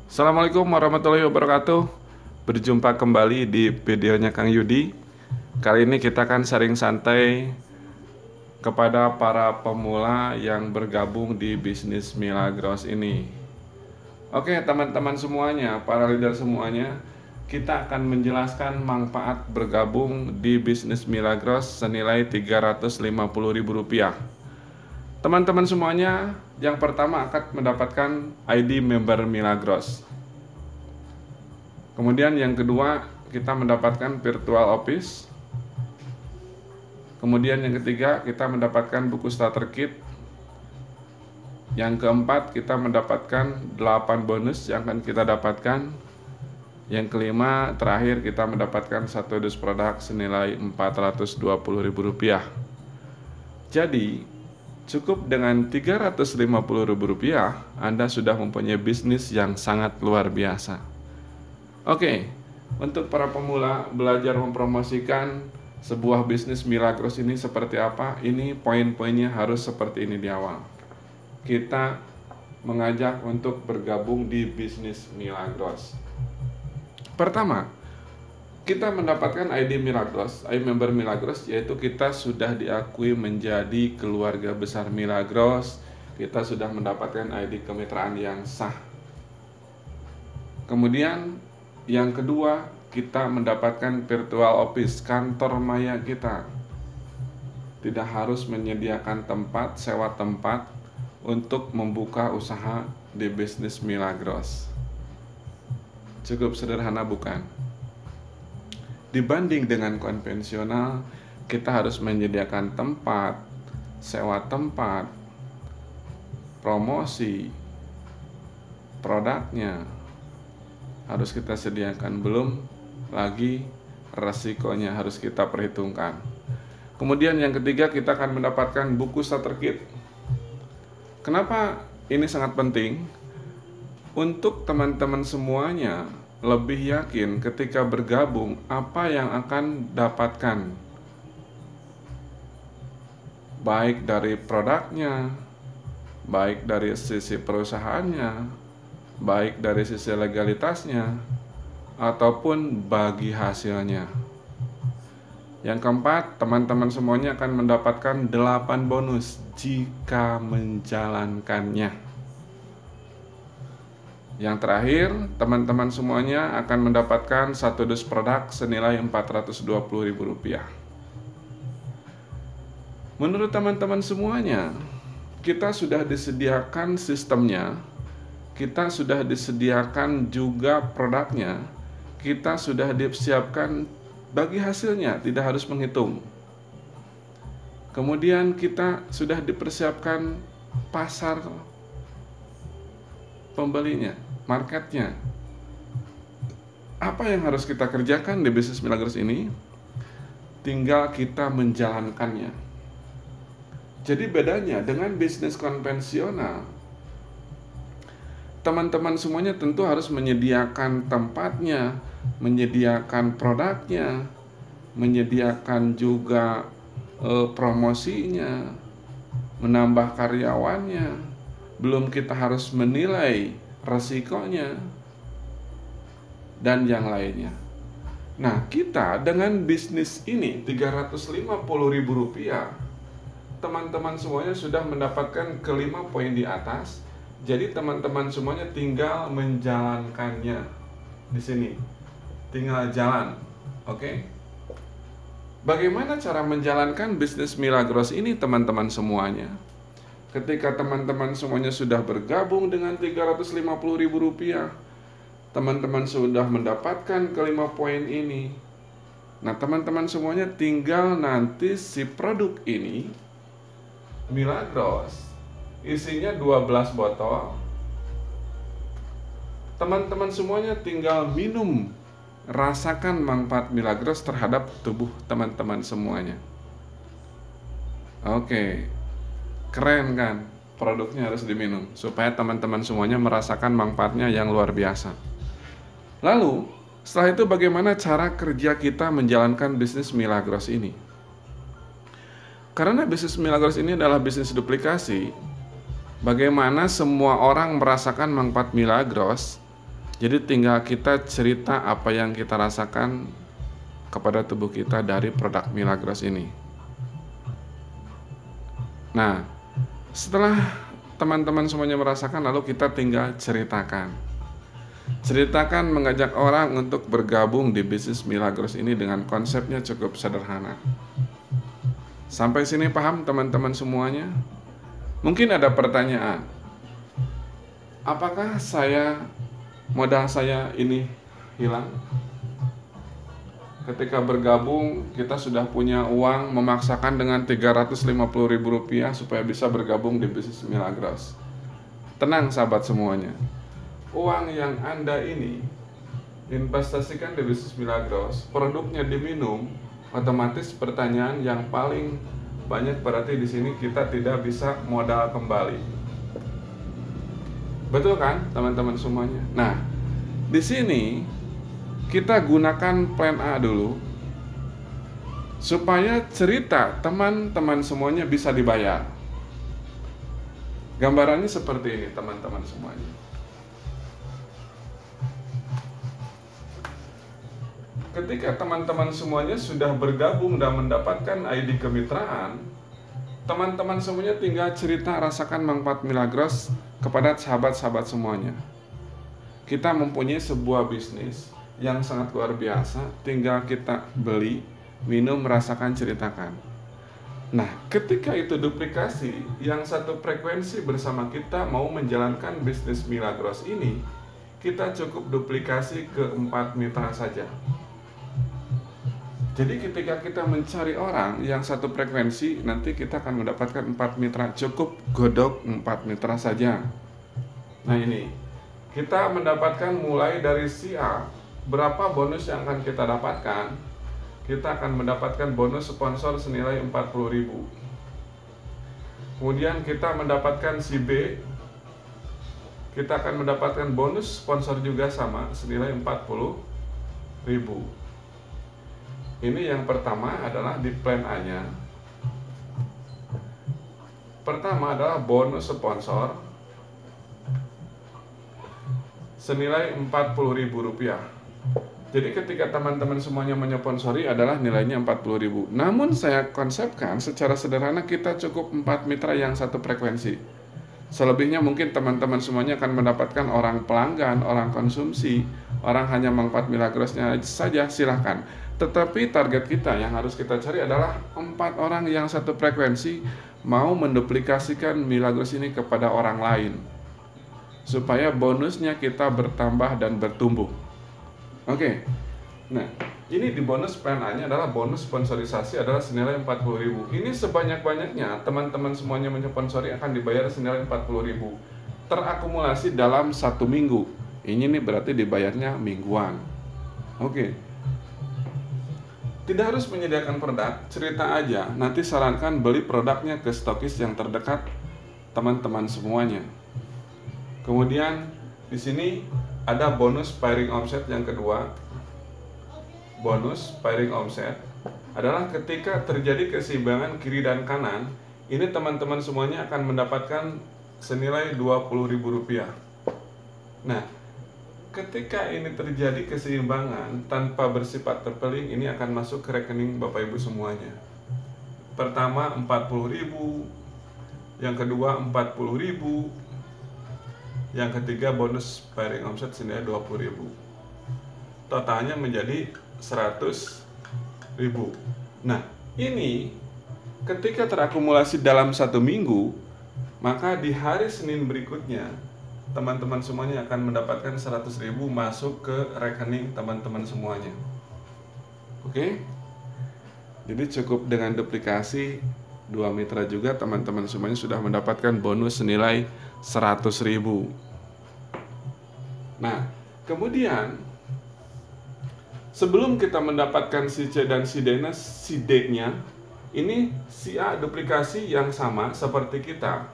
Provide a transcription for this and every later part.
Assalamualaikum warahmatullahi wabarakatuh. Berjumpa kembali di videonya Kang Yudi. Kali ini kita akan sharing santai kepada para pemula yang bergabung di bisnis Milagros ini. Oke teman-teman semuanya, para leader semuanya, kita akan menjelaskan manfaat bergabung di bisnis Milagros senilai Rp350.000. Teman-teman semuanya, yang pertama akan mendapatkan ID member Milagros. Kemudian yang kedua, kita mendapatkan virtual office. Kemudian yang ketiga, kita mendapatkan buku starter kit. Yang keempat, kita mendapatkan 8 bonus yang akan kita dapatkan. Yang kelima, terakhir kita mendapatkan 1 dus produk senilai Rp420.000. Jadi, cukup dengan Rp350.000, Anda sudah mempunyai bisnis yang sangat luar biasa. Oke, untuk para pemula belajar mempromosikan sebuah bisnis Milagros ini seperti apa? Ini poin-poinnya harus seperti ini di awal. Kita mengajak untuk bergabung di bisnis Milagros. Pertama, kita mendapatkan ID Milagros, ID member Milagros, yaitu kita sudah diakui menjadi keluarga besar Milagros. Kita sudah mendapatkan ID kemitraan yang sah. Kemudian yang kedua, kita mendapatkan virtual office, kantor maya kita. Tidak harus menyediakan tempat, sewa tempat untuk membuka usaha di bisnis Milagros. Cukup sederhana bukan? Dibanding dengan konvensional, kita harus menyediakan tempat, sewa tempat, promosi, produknya harus kita sediakan, belum lagi resikonya harus kita perhitungkan. Kemudian yang ketiga, kita akan mendapatkan buku starter kit. Kenapa ini sangat penting? Untuk teman-teman semuanya lebih yakin ketika bergabung apa yang akan dapatkan, baik dari produknya, baik dari sisi perusahaannya, baik dari sisi legalitasnya, ataupun bagi hasilnya. Yang keempat, teman-teman semuanya akan mendapatkan 8 bonus jika menjalankannya. Yang terakhir, teman-teman semuanya akan mendapatkan 1 dus produk senilai Rp420.000. Menurut teman-teman semuanya, kita sudah disediakan sistemnya, kita sudah disediakan juga produknya, kita sudah disiapkan bagi hasilnya, tidak harus menghitung. Kemudian kita sudah dipersiapkan pasar pembelinya, marketnya. Apa yang harus kita kerjakan di bisnis Milagros ini? Tinggal kita menjalankannya. Jadi bedanya dengan bisnis konvensional, teman-teman semuanya tentu harus menyediakan tempatnya, menyediakan produknya, menyediakan juga promosinya, menambah karyawannya. Belum kita harus menilai resikonya dan yang lainnya. Nah, kita dengan bisnis ini Rp350.000, teman-teman semuanya sudah mendapatkan kelima poin di atas. Jadi teman-teman semuanya tinggal menjalankannya di sini. Tinggal jalan, oke? Bagaimana cara menjalankan bisnis Milagros ini teman-teman semuanya? Ketika teman-teman semuanya sudah bergabung dengan Rp350.000, teman-teman sudah mendapatkan kelima poin ini. Nah, teman-teman semuanya tinggal nanti si produk ini, Milagros, isinya 12 botol. Teman-teman semuanya tinggal minum, rasakan manfaat Milagros terhadap tubuh teman-teman semuanya. Oke. Keren kan? Produknya harus diminum supaya teman-teman semuanya merasakan manfaatnya yang luar biasa. Lalu, setelah itu bagaimana cara kerja kita menjalankan bisnis Milagros ini? Karena bisnis Milagros ini adalah bisnis duplikasi, bagaimana semua orang merasakan manfaat Milagros, Jadi tinggal kita cerita apa yang kita rasakan kepada tubuh kita dari produk Milagros ini. Nah, setelah teman-teman semuanya merasakan, lalu kita tinggal ceritakan. Ceritakan mengajak orang untuk bergabung di bisnis Milagros ini dengan konsepnya cukup sederhana. Sampai sini paham teman-teman semuanya? Mungkin ada pertanyaan. Apakah modal saya ini hilang? Ketika bergabung, kita sudah punya uang memaksakan dengan Rp350.000 supaya bisa bergabung di bisnis Milagros. Tenang sahabat semuanya. Uang yang Anda ini investasikan di bisnis Milagros, produknya diminum, otomatis pertanyaan yang paling banyak berarti di sini kita tidak bisa modal kembali. Betul kan, teman-teman semuanya? Nah, di sini kita gunakan plan A dulu supaya cerita teman-teman semuanya bisa dibayar. Gambarannya seperti ini, teman-teman semuanya. Ketika teman-teman semuanya sudah bergabung dan mendapatkan ID kemitraan, teman-teman semuanya tinggal cerita rasakan manfaat Milagros kepada sahabat-sahabat semuanya. Kita mempunyai sebuah bisnis yang sangat luar biasa, tinggal kita beli, minum, merasakan, ceritakan. Nah, ketika itu duplikasi, yang satu frekuensi bersama kita mau menjalankan bisnis Milagros ini, kita cukup duplikasi ke 4 mitra saja. Jadi ketika kita mencari orang yang satu frekuensi, nanti kita akan mendapatkan 4 mitra, cukup godok 4 mitra saja. Nah ini, kita mendapatkan mulai dari si A, berapa bonus yang akan kita dapatkan? Kita akan mendapatkan bonus sponsor senilai 40.000. Kemudian kita mendapatkan si B, kita akan mendapatkan bonus sponsor juga sama senilai 40.000. Ini yang pertama adalah di plan A-nya. Pertama adalah bonus sponsor senilai Rp40.000. Jadi ketika teman-teman semuanya menyponsori adalah nilainya 40.000. Namun saya konsepkan secara sederhana kita cukup 4 mitra yang satu frekuensi. Selebihnya mungkin teman-teman semuanya akan mendapatkan orang pelanggan, orang konsumsi, orang hanya manfaat Milagrosnya saja, silahkan. Tetapi target kita yang harus kita cari adalah 4 orang yang satu frekuensi mau menduplikasikan Milagros ini kepada orang lain, supaya bonusnya kita bertambah dan bertumbuh. Oke. Nah, ini di bonus plan A-nya adalah bonus sponsorisasi adalah senilai 40.000. Ini sebanyak-banyaknya teman-teman semuanya mensponsori akan dibayar senilai 40.000. Terakumulasi dalam 1 minggu. Ini nih berarti dibayarnya mingguan. Oke. Tidak harus menyediakan produk, cerita aja. Nanti sarankan beli produknya ke stokis yang terdekat teman-teman semuanya. Kemudian di sini ada bonus pairing omset yang kedua. Bonus pairing omset adalah ketika terjadi keseimbangan kiri dan kanan, ini teman-teman semuanya akan mendapatkan senilai Rp20.000. Nah, ketika ini terjadi keseimbangan tanpa bersifat terpeling, ini akan masuk ke rekening Bapak Ibu semuanya. Pertama 40.000, yang kedua 40.000, yang ketiga bonus pairing omset senilai 20.000. Totalnya menjadi 100.000. Nah, ini ketika terakumulasi dalam 1 minggu, maka di hari Senin berikutnya teman-teman semuanya akan mendapatkan 100.000 masuk ke rekening teman-teman semuanya. Oke? Jadi cukup dengan duplikasi 2 mitra juga teman-teman semuanya sudah mendapatkan bonus senilai 100.000. Nah, kemudian sebelum kita mendapatkan si C dan si D-nya, ini si A duplikasi yang sama seperti kita.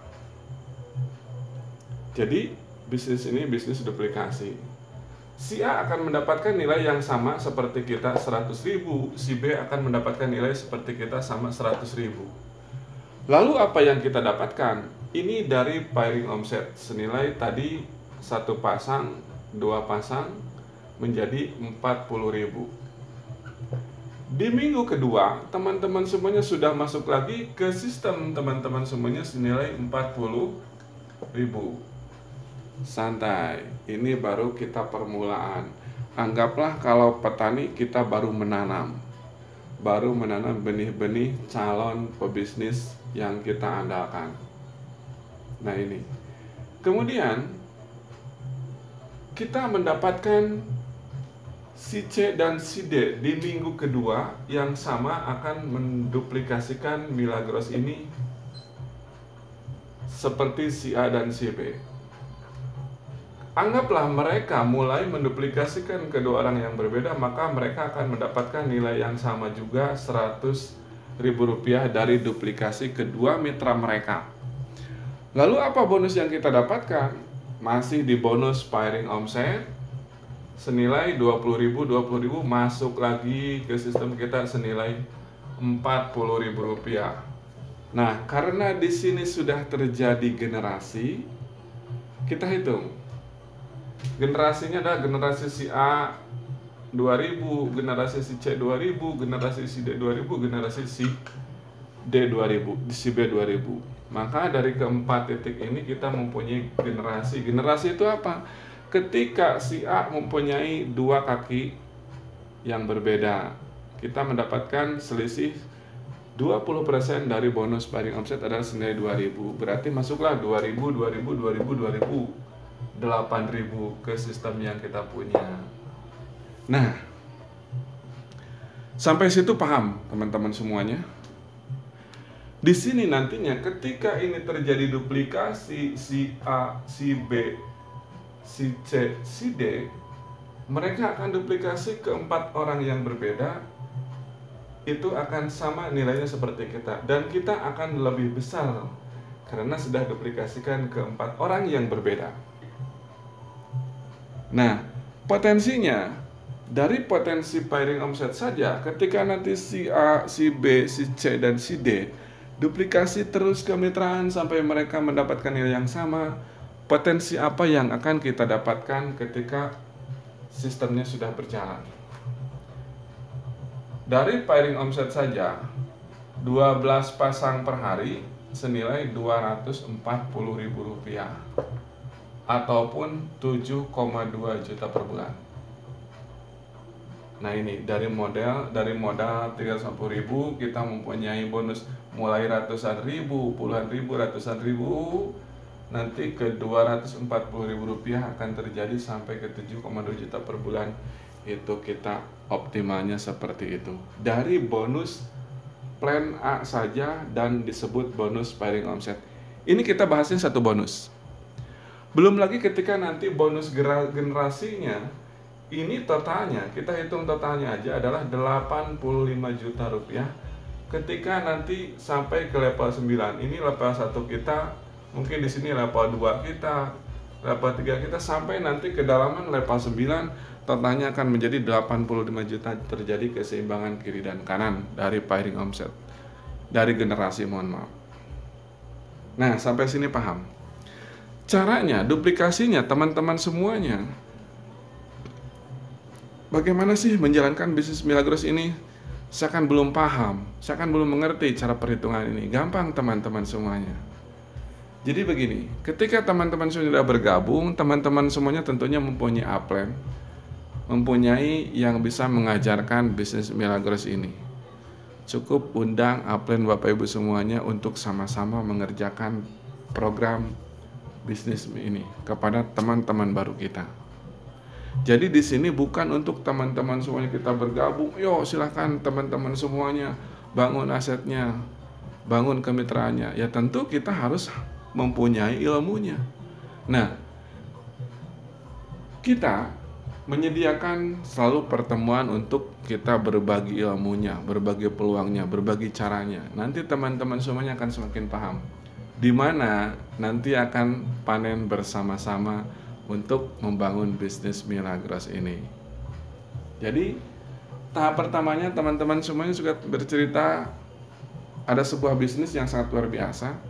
Jadi bisnis ini bisnis duplikasi. Si A akan mendapatkan nilai yang sama seperti kita 100.000, si B akan mendapatkan nilai seperti kita sama 100.000. Lalu apa yang kita dapatkan? Ini dari pairing omset senilai tadi satu pasang 2 pasang menjadi 40.000. Di minggu kedua, teman-teman semuanya sudah masuk lagi ke sistem teman-teman semuanya senilai 40.000. Santai, ini baru kita permulaan. Anggaplah kalau petani kita baru menanam benih-benih calon pebisnis yang kita andalkan. Nah ini, kemudian kita mendapatkan si C dan si D di minggu kedua yang sama akan menduplikasikan Milagros ini seperti si A dan si B. Anggaplah mereka mulai menduplikasikan kedua orang yang berbeda, maka mereka akan mendapatkan nilai yang sama juga, Rp100.000 dari duplikasi kedua mitra mereka. Lalu apa bonus yang kita dapatkan? Masih di bonus pairing omset senilai 20.000 masuk lagi ke sistem kita senilai Rp40.000. Nah, karena di sini sudah terjadi generasi, kita hitung. Generasinya adalah generasi si A 2.000, generasi si C 2.000, generasi si D 2.000, generasi si D 2.000, si B 2.000. Maka dari keempat titik ini kita mempunyai generasi. Generasi itu apa? Ketika si A mempunyai dua kaki yang berbeda, kita mendapatkan selisih 20% dari bonus pairing omset adalah senilai 2.000. Berarti masuklah 2.000, 2.000, 2.000, 2.000, 8.000 ke sistem yang kita punya. Nah, sampai situ paham teman-teman semuanya? Di sini nantinya ketika ini terjadi duplikasi si A, si B, si C, si D, mereka akan duplikasi ke 4 orang yang berbeda. Itu akan sama nilainya seperti kita, dan kita akan lebih besar karena sudah duplikasikan ke 4 orang yang berbeda. Nah, potensinya dari potensi pairing omset saja, ketika nanti si A, si B, si C, dan si D duplikasi terus kemitraan sampai mereka mendapatkan nilai yang sama, potensi apa yang akan kita dapatkan ketika sistemnya sudah berjalan? Dari pairing omset saja, 12 pasang per hari senilai Rp240.000 ataupun 7,2 juta per bulan. Nah ini dari modal 350.000 kita mempunyai bonus mulai ratusan ribu, puluhan ribu, ratusan ribu, nanti ke Rp240.000 akan terjadi sampai ke 7,2 juta per bulan. Itu kita optimalnya seperti itu dari bonus plan A saja, dan disebut bonus pairing omset. Ini kita bahasin satu bonus. Belum lagi ketika nanti bonus generasinya, ini totalnya, kita hitung totalnya aja adalah Rp85 juta. Ketika nanti sampai ke level 9, ini level 1 kita, mungkin di sini level 2 kita, level 3 kita, sampai nanti kedalaman level 9, totalnya akan menjadi 85 juta, terjadi keseimbangan kiri dan kanan dari pairing omset, dari generasi, mohon maaf. Nah, sampai sini paham? Caranya, duplikasinya, teman-teman semuanya, bagaimana sih menjalankan bisnis Milagros ini? Saya kan belum paham, saya kan belum mengerti cara perhitungan ini. Gampang teman-teman semuanya. Jadi begini, ketika teman-teman sudah bergabung, teman-teman semuanya tentunya mempunyai upline, mempunyai yang bisa mengajarkan bisnis Milagros ini. Cukup undang upline Bapak Ibu semuanya untuk sama-sama mengerjakan program bisnis ini kepada teman-teman baru kita. Jadi di sini bukan untuk teman-teman semuanya kita bergabung, yo silahkan teman-teman semuanya bangun asetnya, bangun kemitraannya. Ya tentu kita harus mempunyai ilmunya. Nah, kita menyediakan selalu pertemuan untuk kita berbagi ilmunya, berbagi peluangnya, berbagi caranya. Nanti teman-teman semuanya akan semakin paham di mana nanti akan panen bersama-sama untuk membangun bisnis Milagros ini. Jadi tahap pertamanya teman-teman semuanya juga bercerita ada sebuah bisnis yang sangat luar biasa.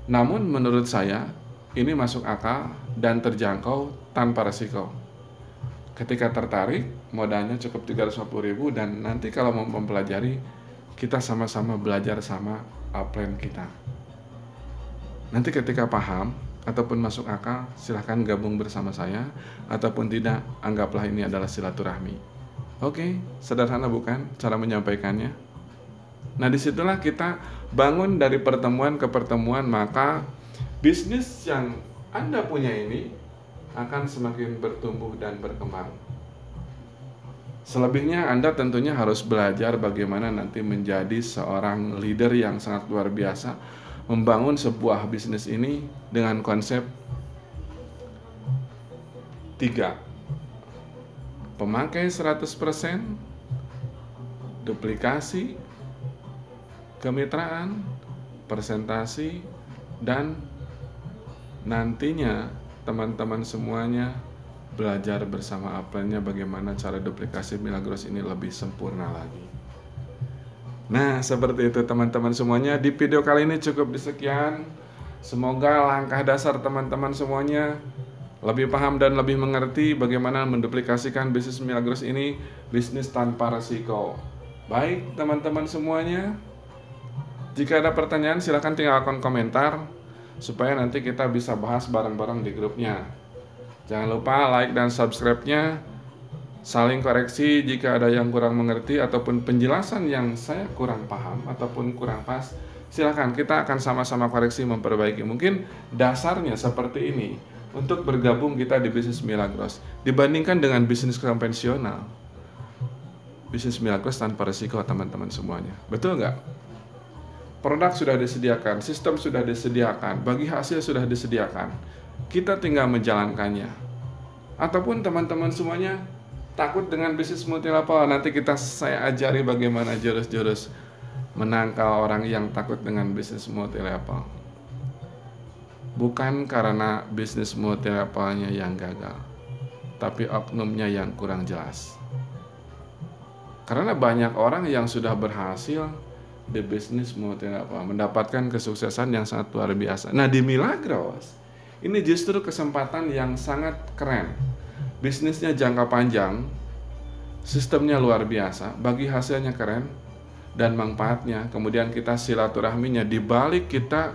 Namun menurut saya ini masuk akal dan terjangkau tanpa resiko. Ketika tertarik, modalnya cukup 350.000 dan nanti kalau mau mempelajari, kita sama-sama belajar sama upline kita. Nanti ketika paham ataupun masuk akal, silahkan gabung bersama saya, ataupun tidak, anggaplah ini adalah silaturahmi. Oke, sederhana bukan cara menyampaikannya? Nah, disitulah kita bangun dari pertemuan ke pertemuan, maka bisnis yang Anda punya ini akan semakin bertumbuh dan berkembang. Selebihnya Anda tentunya harus belajar bagaimana nanti menjadi seorang leader yang sangat luar biasa, membangun sebuah bisnis ini dengan konsep 3. Pemakai 100%, duplikasi, kemitraan, presentasi, dan nantinya teman-teman semuanya belajar bersama upline-nya bagaimana cara duplikasi Milagros ini lebih sempurna lagi. Nah, seperti itu teman-teman semuanya. Di video kali ini cukup disekian. Semoga langkah dasar teman-teman semuanya lebih paham dan lebih mengerti bagaimana menduplikasikan bisnis Milagros ini, bisnis tanpa resiko. Baik teman-teman semuanya, jika ada pertanyaan silahkan tinggalkan komentar supaya nanti kita bisa bahas bareng-bareng di grupnya. Jangan lupa like dan subscribe-nya. Saling koreksi jika ada yang kurang mengerti ataupun penjelasan yang saya kurang paham ataupun kurang pas, silahkan kita akan sama-sama koreksi memperbaiki. Mungkin dasarnya seperti ini untuk bergabung kita di bisnis Milagros dibandingkan dengan bisnis konvensional. Bisnis Milagros tanpa risiko teman-teman semuanya. Betul nggak? Produk sudah disediakan, sistem sudah disediakan, bagi hasil sudah disediakan. Kita tinggal menjalankannya. Ataupun teman-teman semuanya takut dengan bisnis multilevel, nanti saya ajari bagaimana jurus-jurus menangkal orang yang takut dengan bisnis multilevel. Bukan karena bisnis multilevelnya yang gagal, tapi oknumnya yang kurang jelas. Karena banyak orang yang sudah berhasil di bisnis multilevel, mendapatkan kesuksesan yang sangat luar biasa. Nah, di Milagros ini justru kesempatan yang sangat keren. Bisnisnya jangka panjang, sistemnya luar biasa, bagi hasilnya keren dan manfaatnya. Kemudian kita silaturahminya, di balik kita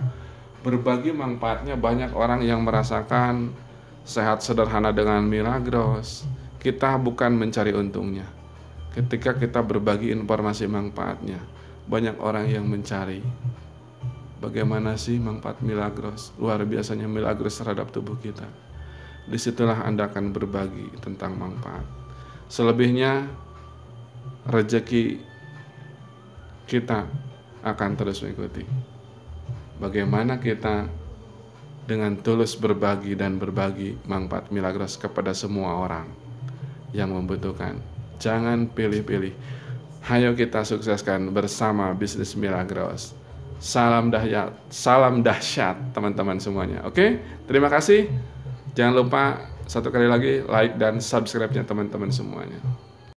berbagi manfaatnya, banyak orang yang merasakan sehat sederhana dengan Milagros. Kita bukan mencari untungnya. Ketika kita berbagi informasi manfaatnya, banyak orang yang mencari bagaimana sih manfaat Milagros, luar biasanya Milagros terhadap tubuh kita. Disitulah Anda akan berbagi tentang manfaat. Selebihnya rezeki kita akan terus mengikuti. Bagaimana kita dengan tulus berbagi dan berbagi manfaat Milagros kepada semua orang yang membutuhkan. Jangan pilih-pilih. Ayo kita sukseskan bersama bisnis Milagros. Salam dahsyat teman-teman semuanya. Oke, terima kasih. Jangan lupa satu kali lagi like dan subscribe-nya teman-teman semuanya.